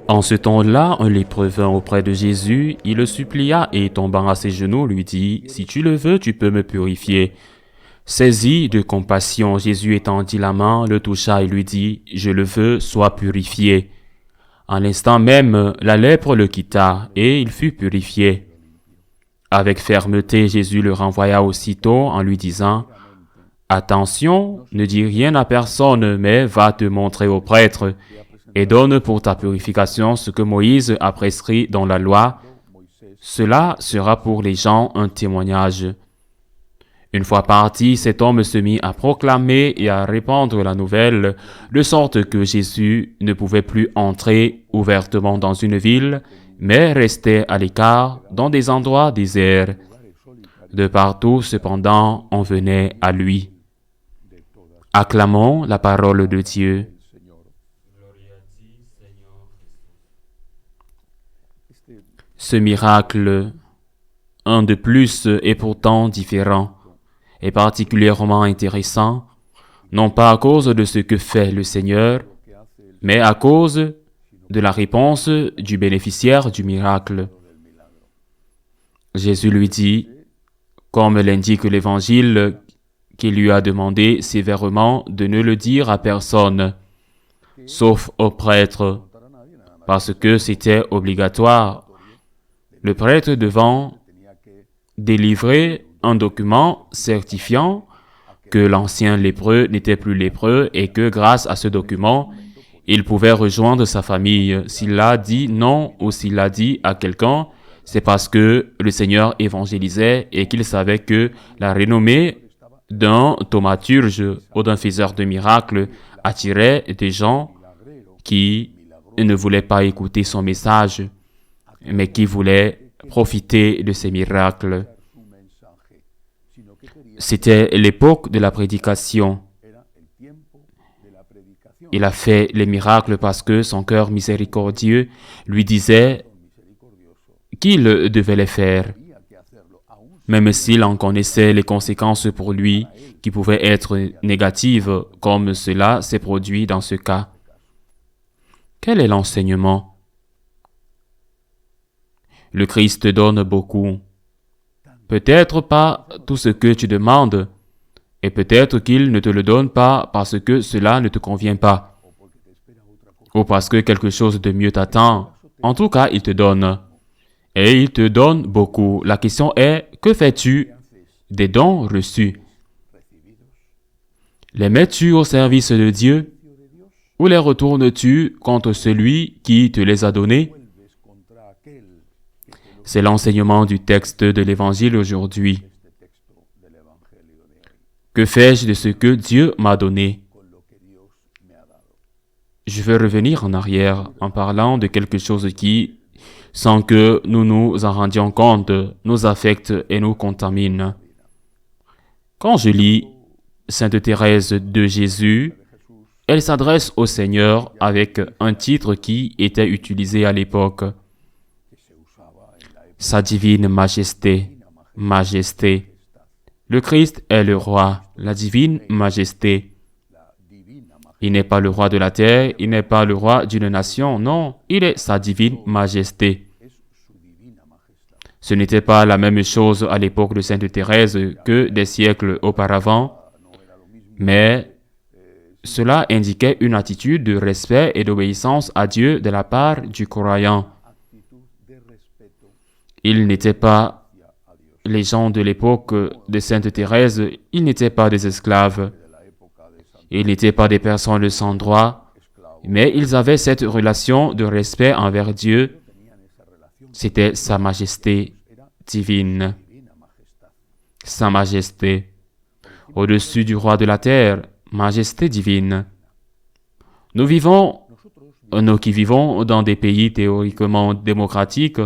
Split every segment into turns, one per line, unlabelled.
En ce temps-là, un lépreux vint auprès de Jésus, il le supplia et tombant à ses genoux lui dit « Si tu le veux, tu peux me purifier. » Saisi de compassion, Jésus étendit la main, le toucha et lui dit « Je le veux, sois purifié. » En l'instant même, la lèpre le quitta et il fut purifié. Avec fermeté, Jésus le renvoya aussitôt en lui disant « Attention, ne dis rien à personne, mais va te montrer au prêtre et donne pour ta purification ce que Moïse a prescrit dans la loi. Cela sera pour les gens un témoignage. » Une fois parti, cet homme se mit à proclamer et à répandre la nouvelle, de sorte que Jésus ne pouvait plus entrer ouvertement dans une ville, mais restait à l'écart dans des endroits déserts. De partout, cependant, on venait à lui. Acclamons la parole de Dieu. Ce miracle, un de plus et pourtant différent, est particulièrement intéressant, non pas à cause de ce que fait le Seigneur, mais à cause de la réponse du bénéficiaire du miracle. Jésus lui dit, comme l'indique l'Évangile, qu'il lui a demandé sévèrement de ne le dire à personne, sauf au prêtre, parce que c'était obligatoire. Le prêtre devant délivrer un document certifiant que l'ancien lépreux n'était plus lépreux et que grâce à ce document, il pouvait rejoindre sa famille. S'il l'a dit non ou s'il l'a dit à quelqu'un, c'est parce que le Seigneur évangélisait et qu'il savait que la renommée d'un thaumaturge ou d'un faiseur de miracles attirait des gens qui ne voulaient pas écouter son message, mais qui voulaient profiter de ces miracles. C'était l'époque de la prédication. Il a fait les miracles parce que son cœur miséricordieux lui disait qu'il devait les faire, même s'il en connaissait les conséquences pour lui, qui pouvaient être négatives, comme cela s'est produit dans ce cas. Quel est l'enseignement? Le Christ donne beaucoup. Peut-être pas tout ce que tu demandes, et peut-être qu'il ne te le donne pas parce que cela ne te convient pas, ou parce que quelque chose de mieux t'attend. En tout cas, il te donne. Et il te donne beaucoup. La question est, que fais-tu des dons reçus? Les mets-tu au service de Dieu, ou les retournes-tu contre celui qui te les a donnés? C'est l'enseignement du texte de l'Évangile aujourd'hui. Que fais-je de ce que Dieu m'a donné? Je veux revenir en arrière en parlant de quelque chose qui, sans que nous nous en rendions compte, nous affecte et nous contamine. Quand je lis Sainte Thérèse de Jésus, elle s'adresse au Seigneur avec un titre qui était utilisé à l'époque. Sa divine majesté, majesté. Le Christ est le roi, la divine majesté. Il n'est pas le roi de la terre, il n'est pas le roi d'une nation, non, il est sa divine majesté. Ce n'était pas la même chose à l'époque de Sainte Thérèse que des siècles auparavant, mais cela indiquait une attitude de respect et d'obéissance à Dieu de la part du croyant. Ils n'étaient pas, les gens de l'époque de Sainte Thérèse, ils n'étaient pas des esclaves. Ils n'étaient pas des personnes sans droit, mais ils avaient cette relation de respect envers Dieu. C'était sa majesté divine. Sa majesté. Au-dessus du roi de la terre, majesté divine. Nous qui vivons dans des pays théoriquement démocratiques,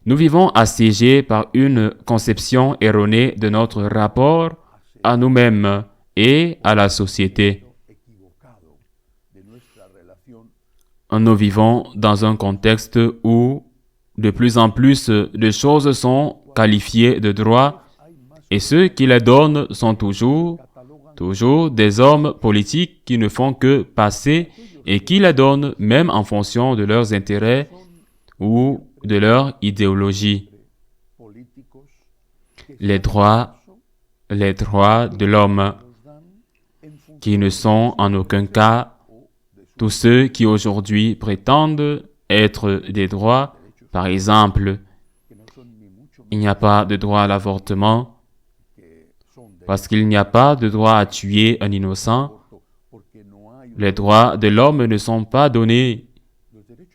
nous vivons assiégés par une conception erronée de notre rapport à nous-mêmes et à la société. Nous vivons dans un contexte où de plus en plus de choses sont qualifiées de droit et ceux qui les donnent sont toujours des hommes politiques qui ne font que passer et qui les donnent même en fonction de leurs intérêts ou de leur idéologie. Les droits de l'homme qui ne sont en aucun cas tous ceux qui aujourd'hui prétendent être des droits. Par exemple, il n'y a pas de droit à l'avortement parce qu'il n'y a pas de droit à tuer un innocent. Les droits de l'homme ne sont pas donnés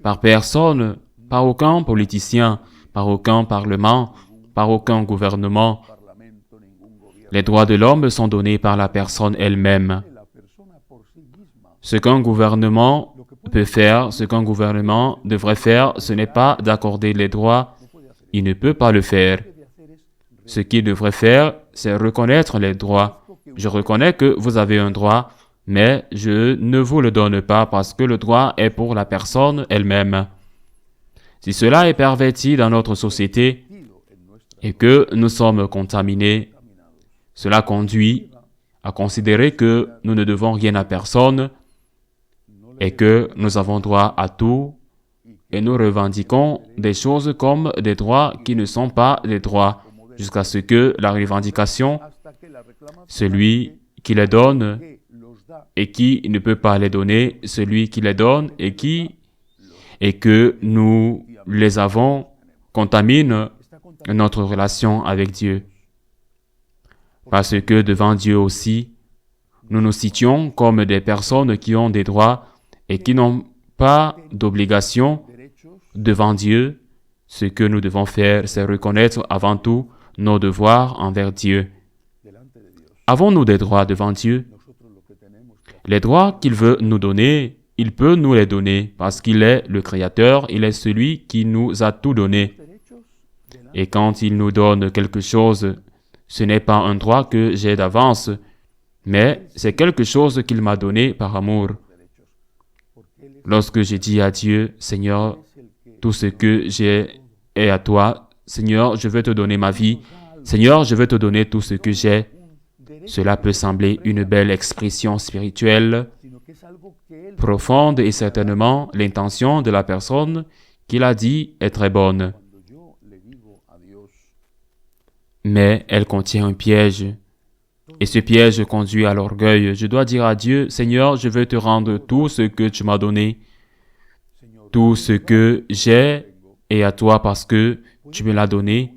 par personne, par aucun politicien, par aucun parlement, par aucun gouvernement. Les droits de l'homme sont donnés par la personne elle-même. Ce qu'un gouvernement peut faire, ce qu'un gouvernement devrait faire, ce n'est pas d'accorder les droits. Il ne peut pas le faire. Ce qu'il devrait faire, c'est reconnaître les droits. Je reconnais que vous avez un droit, mais je ne vous le donne pas parce que le droit est pour la personne elle-même. Si cela est perverti dans notre société et que nous sommes contaminés, cela conduit à considérer que nous ne devons rien à personne et que nous avons droit à tout et nous revendiquons des choses comme des droits qui ne sont pas des droits jusqu'à ce que la revendication, celui qui les donne et qui ne peut pas les donner, celui qui les donne et que nous les avons, contamine notre relation avec Dieu. Parce que devant Dieu aussi, nous nous situons comme des personnes qui ont des droits et qui n'ont pas d'obligation devant Dieu. Ce que nous devons faire, c'est reconnaître avant tout nos devoirs envers Dieu. Avons-nous des droits devant Dieu? Les droits qu'il veut nous donner, il peut nous les donner parce qu'il est le Créateur, il est celui qui nous a tout donné. Et quand il nous donne quelque chose, ce n'est pas un droit que j'ai d'avance, mais c'est quelque chose qu'il m'a donné par amour. Lorsque j'ai dit à Dieu, « Seigneur, tout ce que j'ai est à toi. Seigneur, je veux te donner ma vie. Seigneur, je veux te donner tout ce que j'ai. » Cela peut sembler une belle expression spirituelle, profonde et certainement l'intention de la personne qui l'a dit est très bonne. Mais elle contient un piège. Et ce piège conduit à l'orgueil. Je dois dire à Dieu, « Seigneur, je veux te rendre tout ce que tu m'as donné. Tout ce que j'ai est à toi parce que tu me l'as donné.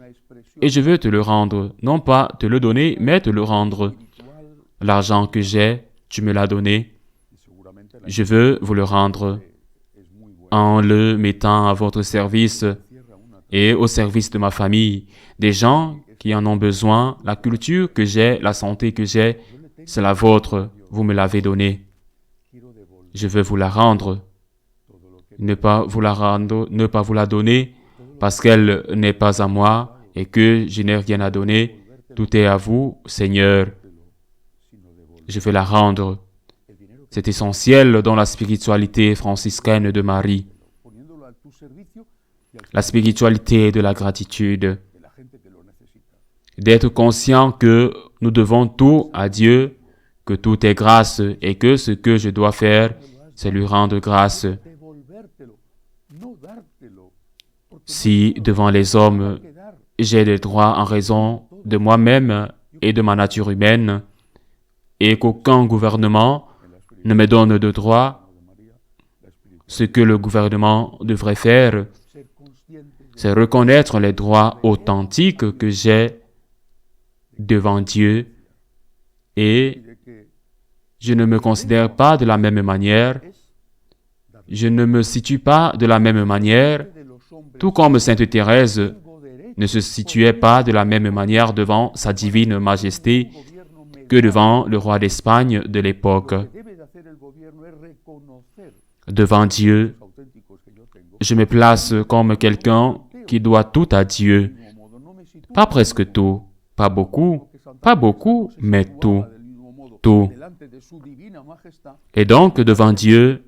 Et je veux te le rendre. Non pas te le donner, mais te le rendre. L'argent que j'ai, tu me l'as donné. Je veux vous le rendre en le mettant à votre service et au service de ma famille. Des gens qui en ont besoin, la culture que j'ai, la santé que j'ai, c'est la vôtre, vous me l'avez donnée. Je veux vous la rendre. Ne pas vous la donner parce qu'elle n'est pas à moi et que je n'ai rien à donner. Tout est à vous, Seigneur. Je veux la rendre. C'est essentiel dans la spiritualité franciscaine de Marie. La spiritualité de la gratitude. D'être conscient que nous devons tout à Dieu, que tout est grâce et que ce que je dois faire, c'est lui rendre grâce. Si devant les hommes, j'ai des droits en raison de moi-même et de ma nature humaine, et qu'aucun gouvernement ne me donne de droits, ce que le gouvernement devrait faire, c'est reconnaître les droits authentiques que j'ai devant Dieu et je ne me considère pas de la même manière, je ne me situe pas de la même manière, tout comme Sainte Thérèse ne se situait pas de la même manière devant sa divine majesté que devant le roi d'Espagne de l'époque. Devant Dieu, je me place comme quelqu'un qui doit tout à Dieu. Pas presque tout, pas beaucoup, mais tout. Tout. Et donc, devant Dieu,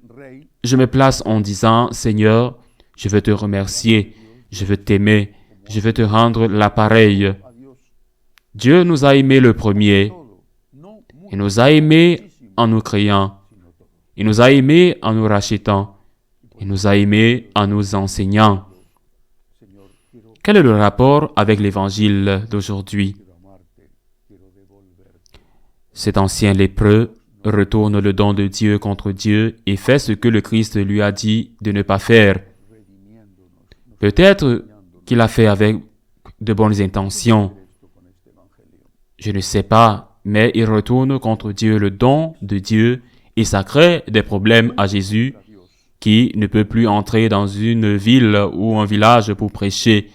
je me place en disant, « Seigneur, je veux te remercier. Je veux t'aimer. Je veux te rendre l'appareil. Dieu nous a aimés le premier. Il nous a aimés en nous créant. Il nous a aimés en nous rachetant. Il nous a aimés en nous enseignant. Quel est le rapport avec l'évangile d'aujourd'hui? Cet ancien lépreux retourne le don de Dieu contre Dieu et fait ce que le Christ lui a dit de ne pas faire. Peut-être qu'il a fait avec de bonnes intentions. Je ne sais pas, mais il retourne contre Dieu le don de Dieu et ça crée des problèmes à Jésus qui ne peut plus entrer dans une ville ou un village pour prêcher,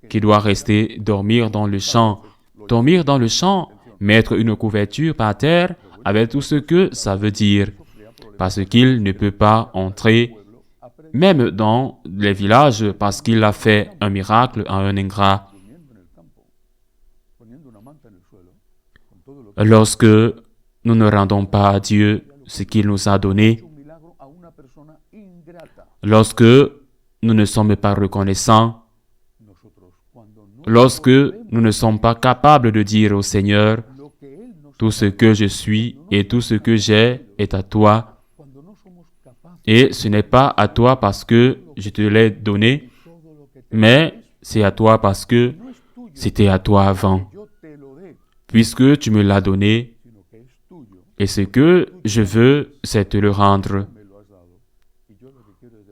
qui doit rester dormir dans le champ. Dormir dans le champ, mettre une couverture par terre avec tout ce que ça veut dire, parce qu'il ne peut pas entrer même dans les villages parce qu'il a fait un miracle à un ingrat. Lorsque nous ne rendons pas à Dieu ce qu'il nous a donné, lorsque nous ne sommes pas reconnaissants, lorsque nous ne sommes pas capables de dire au Seigneur, tout ce que je suis et tout ce que j'ai est à toi, et ce n'est pas à toi parce que je te l'ai donné, mais c'est à toi parce que c'était à toi avant. Puisque tu me l'as donné, et ce que je veux, c'est te le rendre.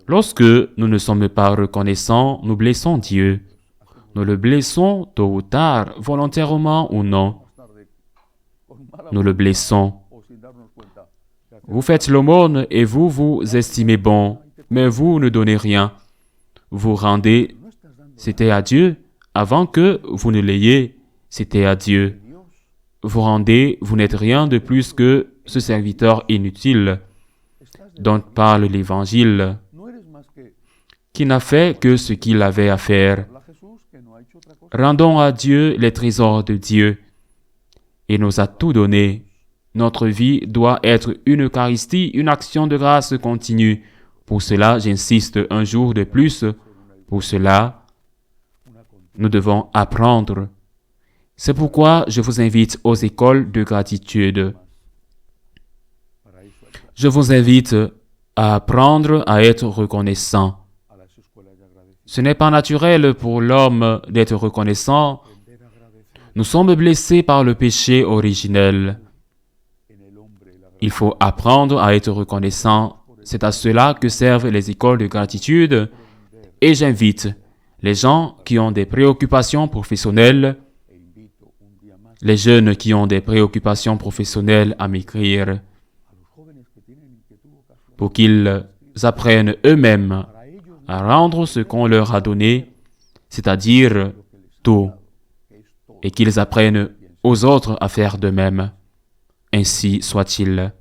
Lorsque nous ne sommes pas reconnaissants, nous blessons Dieu. Nous le blessons tôt ou tard, volontairement ou non. Nous le blessons. Vous faites l'aumône et vous vous estimez bon, mais vous ne donnez rien. Vous rendez, c'était à Dieu, avant que vous ne l'ayez, c'était à Dieu. Vous rendez, vous n'êtes rien de plus que ce serviteur inutile dont parle l'Évangile, qui n'a fait que ce qu'il avait à faire. Rendons à Dieu les trésors de Dieu. Il nous a tout donné. Notre vie doit être une Eucharistie, une action de grâce continue. Pour cela, j'insiste un jour de plus. Pour cela, nous devons apprendre. C'est pourquoi je vous invite aux écoles de gratitude. Je vous invite à apprendre à être reconnaissant. Ce n'est pas naturel pour l'homme d'être reconnaissant. Nous sommes blessés par le péché originel. Il faut apprendre à être reconnaissant. C'est à cela que servent les écoles de gratitude. Et j'invite les gens qui ont des préoccupations professionnelles, les jeunes qui ont des préoccupations professionnelles à m'écrire pour qu'ils apprennent eux-mêmes à rendre ce qu'on leur a donné, c'est-à-dire tout, et qu'ils apprennent aux autres à faire de même. Ainsi soit-il.